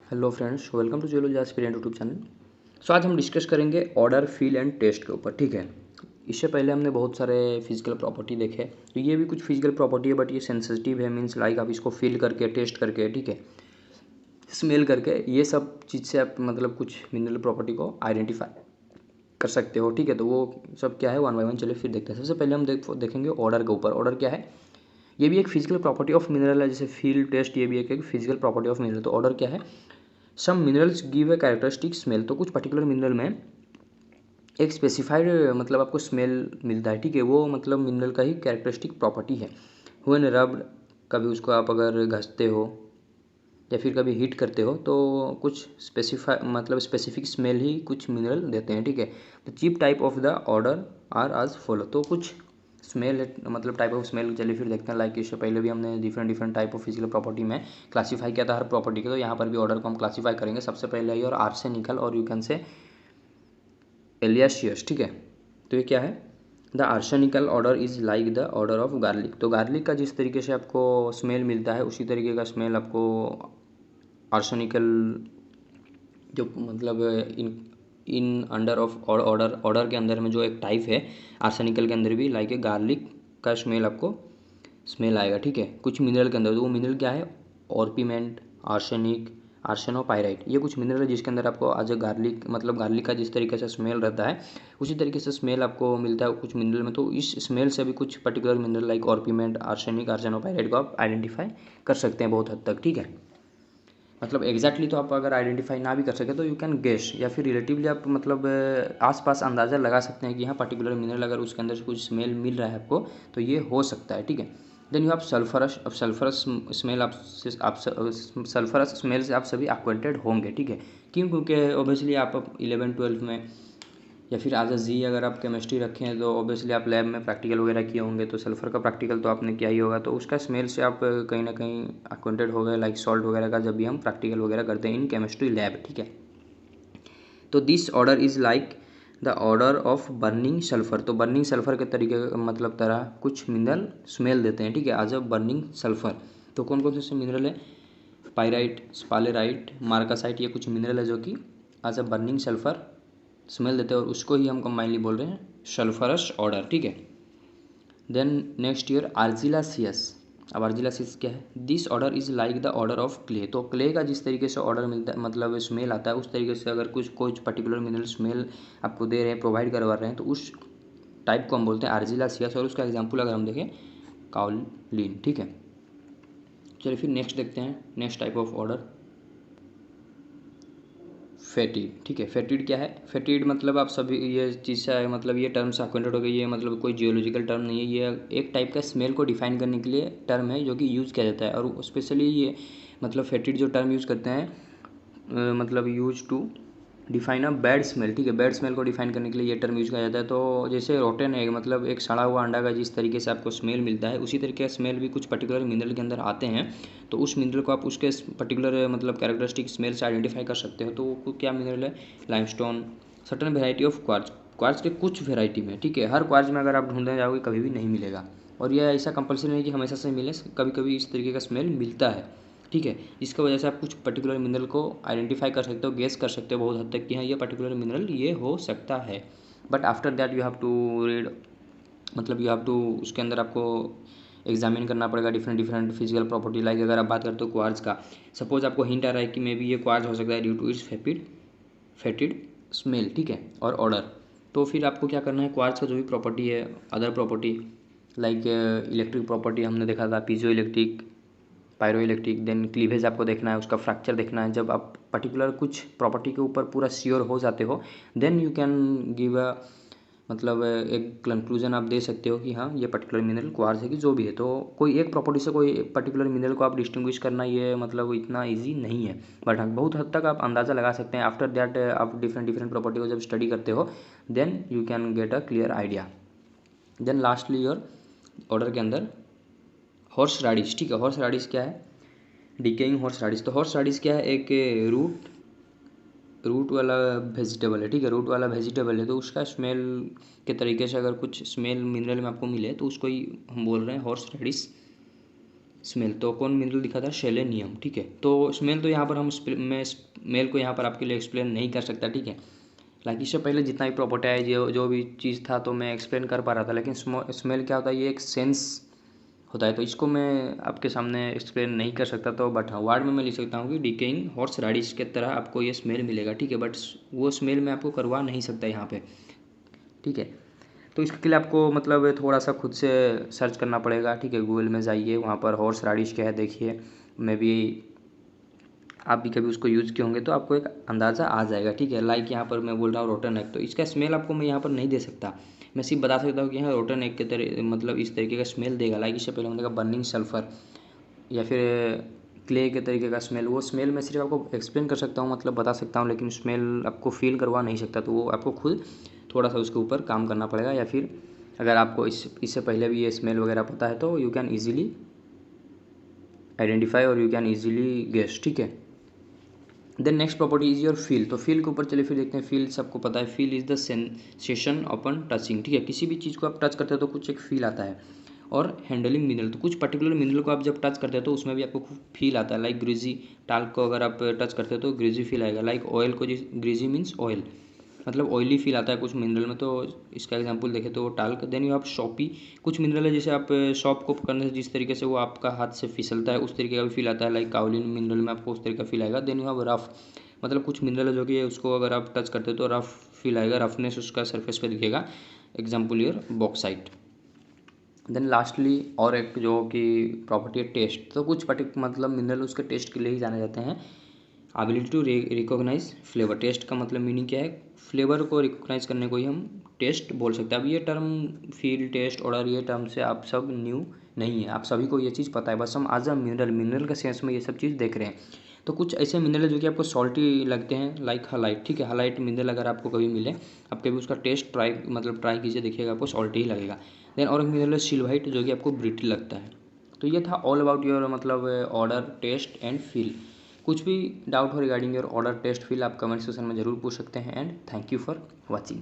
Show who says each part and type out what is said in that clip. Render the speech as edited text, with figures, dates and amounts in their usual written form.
Speaker 1: Hello friends, welcome to geology aspirant YouTube channel. So आज हम discuss करेंगे order, feel and test के ऊपर। ठीक है, इससे पहले हमने बहुत सारे फिजिकल प्रॉपर्टी देखे, तो ये भी कुछ फिजिकल प्रॉपर्टी है बट ये सेंसिटिव है। मीन्स लाइक आप इसको फील करके, टेस्ट करके, ठीक है, स्मेल करके, ये सब चीज़ से आप मतलब कुछ मिनरल प्रॉपर्टी को आइडेंटिफाई कर सकते हो। ठीक है, तो वो सब क्या है वन बाय वन चलिए फिर देखते हैं। सबसे पहले हम देखेंगे ऑर्डर के ऊपर। ऑर्डर क्या है? ये भी एक फिजिकल प्रॉपर्टी ऑफ मिनरल है, जैसे फील, टेस्ट, ये भी एक फिजिकल प्रॉपर्टी ऑफ मिनरल। तो ऑर्डर क्या है? Some minerals give a characteristic smell. तो कुछ पर्टिकुलर मिनरल में एक स्पेसिफाइड मतलब आपको स्मेल मिलता है। ठीक है, वो मतलब मिनरल का ही कैरेक्टरिस्टिक प्रॉपर्टी है। व्हेन रब्ड, कभी उसको आप अगर घसते हो या फिर कभी हीट करते हो तो कुछ स्पेसिफिक स्मेल ही कुछ मिनरल देते हैं। ठीक है, तो chief type of the odour are as follow. तो कुछ स्मेल मतलब टाइप ऑफ स्मेल चलिए फिर देखते हैं। लाइक इससे पहले भी हमने different type of physical property में क्लासीफाई किया था हर प्रॉपर्टी को, तो यहाँ पर भी ऑर्डर को हम क्लासीफाई करेंगे। सबसे पहले है और आर्सेनिकल और यू कैन से एलियाशियस। ठीक है, तो ये क्या है? The arsenical order is like the order of garlic. तो गार्लिक का जिस तरीके से आपको स्मेल मिलता है उसी तरीके का स्मेल आपको आर्सेनिकल जो मतलब in in under of order order के अंदर में जो एक टाइप है आर्सेनिकल के अंदर भी लाइक ए गार्लिक का स्मेल आपको स्मेल आएगा। ठीक है, कुछ मिनरल के अंदर, तो वो मिनरल क्या है? ऑर्पिमेंट, आर्सेनिक, आर्सेनोपाइराइट, ये कुछ मिनरल है जिसके अंदर आपको आज गार्लिक मतलब गार्लिक का जिस तरीके से स्मेल रहता है उसी तरीके से स्मेल आपको मिलता है कुछ मिनरल में। तो इस स्मेल से भी कुछ पर्टिकुलर मिनरल लाइक ऑर्पिमेंट, आर्सेनिक, आर्सेनोपाइराइट को आप आइडेंटिफाई कर सकते हैं बहुत हद तक। ठीक है, मतलब एग्जैक्टली तो आप अगर आइडेंटिफाई ना भी कर सके तो यू कैन गेस या फिर रिलेटिवली आप मतलब आसपास अंदाज़ा लगा सकते हैं कि यहाँ पर्टिकुलर मिनरल अगर उसके अंदर से कुछ स्मेल मिल रहा है आपको तो ये हो सकता है। ठीक है, देन यू आप सल्फरस। अब सल्फरस स्मेल आप सल्फरस स्मेल से आप सभी एक्वेंटेड होंगे। ठीक है, क्यों? क्योंकि ओबियसली आप 11-12 में या फिर आज जी अगर आप केमिस्ट्री रखें हैं तो ऑब्वियसली आप लैब में प्रैक्टिकल वगैरह किए होंगे, तो सल्फ़र का प्रैक्टिकल तो आपने किया ही होगा, तो उसका स्मेल से आप कहीं ना कहीं अक्वेंटेड हो गए लाइक सॉल्ट वगैरह का, जब भी हम प्रैक्टिकल वगैरह करते हैं इन केमिस्ट्री लैब। ठीक है, तो this order is like the order of burning sulphur. तो बर्निंग सल्फ़र के तरीके मतलब तरह कुछ मिनरल स्मेल देते हैं। ठीक है, आज बर्निंग सल्फ़र। तो कौन कौन से मिनरल है? पायराइट, स्पालेराइट, मार्कासाइट, ये कुछ मिनरल है जो कि आज बर्निंग सल्फ़र स्मेल देते हैं और उसको ही हम कंबाइनली बोल रहे हैं सल्फरस ऑर्डर। ठीक है, देन नेक्स्ट ईयर आर्जिलासियस। अब आर्जिलासियस क्या है? This order is like the order of clay. तो क्ले का जिस तरीके से ऑर्डर मिलता है मतलब स्मेल आता है उस तरीके से अगर कुछ पर्टिकुलर मिनरल स्मेल आपको दे रहे हैं, प्रोवाइड करवा रहे हैं, तो उस टाइप को हम बोलते हैं आर्जिलासियस। और उसका एग्जाम्पल अगर हम देखें काओलिन। ठीक है, चलिए फिर नेक्स्ट देखते हैं नेक्स्ट टाइप ऑफ ऑर्डर, फेटिड। ठीक है, फेटिड क्या है? फेटिड मतलब आप सभी ये चीज़ से मतलब ये टर्म से अक्वेंटेड हो गई। ये मतलब कोई जियोलॉजिकल टर्म नहीं है, ये एक टाइप का स्मेल को डिफाइन करने के लिए टर्म है जो कि यूज़ किया जाता है। और स्पेशली ये मतलब फेटिड जो टर्म यूज़ करते हैं मतलब use to define a bad smell. ठीक है, बैड स्मेल को डिफाइन करने के लिए ये टर्म यूज़ किया जाता है। तो जैसे रोटेन है मतलब एक सड़ा हुआ अंडा का जिस तरीके से आपको स्मेल मिलता है उसी तरीके का स्मेल भी कुछ पर्टिकुलर मिनरल के अंदर आते हैं, तो उस मिनरल को आप उसके पर्टिकुलर मतलब कैरेक्टरिस्टिक स्मेल से आइडेंटिफाई कर सकते हो। तो वो क्या मिनरल है? Limestone, certain variety of quartz. Quartz के कुछ वेराइटी में, ठीक है, हर क्वार्ट्ज में अगर आप ढूंढने जाओगे कभी भी नहीं मिलेगा, और यह ऐसा कंपल्सरी नहीं कि हमेशा से मिले, कभी कभी इस तरीके का स्मेल मिलता है। ठीक है, इसकी वजह से आप कुछ पर्टिकुलर मिनरल को आइडेंटिफाई कर सकते हो, गेस कर सकते हो बहुत हद तक कि हाँ ये पर्टिकुलर मिनरल ये हो सकता है। But after that you have to read मतलब यू हैव टू उसके अंदर आपको एग्जामिन करना पड़ेगा डिफरेंट फिजिकल प्रॉपर्टी। लाइक अगर आप बात करते हो क्वार्ट्ज का, सपोज आपको हिंट आ रहा है कि मे बी ये क्वार्ट्ज हो सकता है ड्यू टू इट्स फेटिड स्मेल। ठीक है, और ऑर्डर, तो फिर आपको क्या करना है? क्वार्ट्ज का जो भी प्रॉपर्टी है, other property like electric property हमने देखा था, piezoelectric, pyroelectric, then cleavage आपको देखना है, उसका फ्रैक्चर देखना है। जब आप पर्टिकुलर कुछ प्रॉपर्टी के ऊपर पूरा श्योर हो जाते हो then you can give a मतलब एक कंक्लूजन आप दे सकते हो कि हाँ ये पर्टिकुलर मिनरल क्वार्ट्ज है कि जो भी है। तो कोई एक प्रॉपर्टी से कोई पर्टिकुलर मिनरल को आप डिस्टिंग्विश करना ये मतलब इतना ईजी नहीं है, बट हाँ बहुत हद तक आप अंदाज़ा लगा सकते हैं। आफ्टर दैट आप डिफरेंट प्रॉपर्टी को जब स्टडी करते हो then you can get a clear idea. Then lastly your odour के अंदर हॉर्स राडिश। ठीक है, हॉर्स राडिश क्या है? Decaying horseradish. तो हॉर्स राडिश क्या है? एक रूट रूट वाला वेजिटेबल है। ठीक है, रूट वाला वेजिटेबल है, तो उसका स्मेल के तरीके से अगर कुछ स्मेल मिनरल में आपको मिले तो उसको ही हम बोल रहे हैं हॉर्स रेडिश। स्मेल, तो कौन मिनरल दिखा था, सेलेनियम, ठीक है। तो स्मेल तो यहाँ पर मैं स्मेल को यहाँ पर आपके लिए एक्सप्लेन नहीं कर सकता, ठीक है। लाइक इससे पहले जितना भी प्रॉपर्टी है, जो भी चीज़ था तो मैं एक्सप्लेन कर पा रहा था, लेकिन स्मेल क्या होता है, ये एक सेंस होता है, तो इसको मैं आपके सामने एक्सप्लेन नहीं कर सकता। तो बट हाँ, वर्ड में मैं लिख सकता हूँ कि डिकेइंग हॉर्स रेडिश के तरह आपको ये स्मेल मिलेगा, ठीक है। बट वो स्मेल मैं आपको करवा नहीं सकता यहाँ पे, ठीक है। तो इसके लिए आपको मतलब थोड़ा सा खुद से सर्च करना पड़ेगा, ठीक है। गूगल में जाइए, वहाँ पर हॉर्स रेडिश क्या है देखिए, मे भी आप भी कभी उसको यूज़ किए होंगे तो आपको एक अंदाज़ा आ जाएगा, ठीक है। लाइक यहाँ पर मैं बोल रहा हूँ रोटन एग, तो इसका स्मेल आपको मैं यहाँ पर नहीं दे सकता, मैं सिर्फ बता सकता हूँ कि यहाँ रोटन एग के तरह मतलब इस तरीके का स्मेल देगा। लाइक इससे पहले हमने कहा बर्निंग सल्फर या फिर क्ले के तरीके का स्मेल, वो स्मेल मैं सिर्फ आपको एक्सप्लेन कर सकता हूँ, मतलब बता सकता हूँ, लेकिन स्मेल आपको फील करवा नहीं सकता। तो वो आपको खुद थोड़ा सा उसके ऊपर काम करना पड़ेगा, या फिर अगर आपको इससे पहले भी ये स्मेल वगैरह पता है तो यू कैन ईजिली आइडेंटिफाई और यू कैन ईजिली गेस, ठीक है। Then next property is your feel, तो फील के ऊपर चलिए फिर देखते हैं। फील सबको पता है, feel is the sensation upon touching, ठीक है। किसी भी चीज़ को आप टच करते हो तो कुछ एक फील आता है। और हैंडलिंग मिनरल, तो कुछ पर्टिकुलर मिनरल को आप जब टच करते हो तो उसमें भी आपको फील आता है। लाइक ग्रीजी टाल्क को अगर आप टच करते हो तो ग्रीजी फील आएगा। लाइक ऑयल को, जिस ग्रीजी मीन्स ऑयल, मतलब ऑयली फील आता है कुछ मिनरल में, तो इसका एग्जांपल देखें तो talc. Then you have soapy, कुछ मिनरल है जैसे आप शॉप को करने से जिस तरीके से वो आपका हाथ से फिसलता है उस तरीके का भी फील आता है। लाइक काओलिन मिनरल में आपको उस तरीके का फील आएगा। देन यू हैव रफ, मतलब कुछ मिनरल है जो कि उसको अगर आप टच करते हो तो रफ फील आएगा, रफनेस उसका सरफेस पे दिखेगा। Example your bauxite. Then lastly और एक जो कि प्रॉपर्टी है टेस्ट, तो कुछ मतलब मिनरल उसके टेस्ट के लिए ही जाने जाते हैं। Ability to recognise flavour, taste का मतलब मीनिंग क्या है, फ्लेवर को रिकॉग्नाइज करने को ही हम टेस्ट बोल सकते हैं। अब ये टर्म फील, टेस्ट, ऑर्डर, ये टर्म से आप सब न्यू नहीं है, आप सभी को ये चीज़ पता है, बस हम आज मिनरल के सेंस में ये सब चीज़ देख रहे हैं। तो कुछ ऐसे मिनरल जो कि आपको सॉल्टी लगते हैं, लाइक हलाइट, ठीक है। हलाइट मिनरल अगर आपको कभी मिले, आप कभी उसका टेस्ट ट्राई कीजिए, देखिएगा आपको सॉल्टी ही लगेगा। देन और एक मिनरल है सिल्वाइट, जो कि आपको ब्रिटिल लगता है। तो ये था ऑल अबाउट योर मतलब ऑर्डर, टेस्ट एंड फील। कुछ भी डाउट हो regarding your odour, taste, feel, आप कमेंट सेक्शन में जरूर पूछ सकते हैं। And thank you for watching.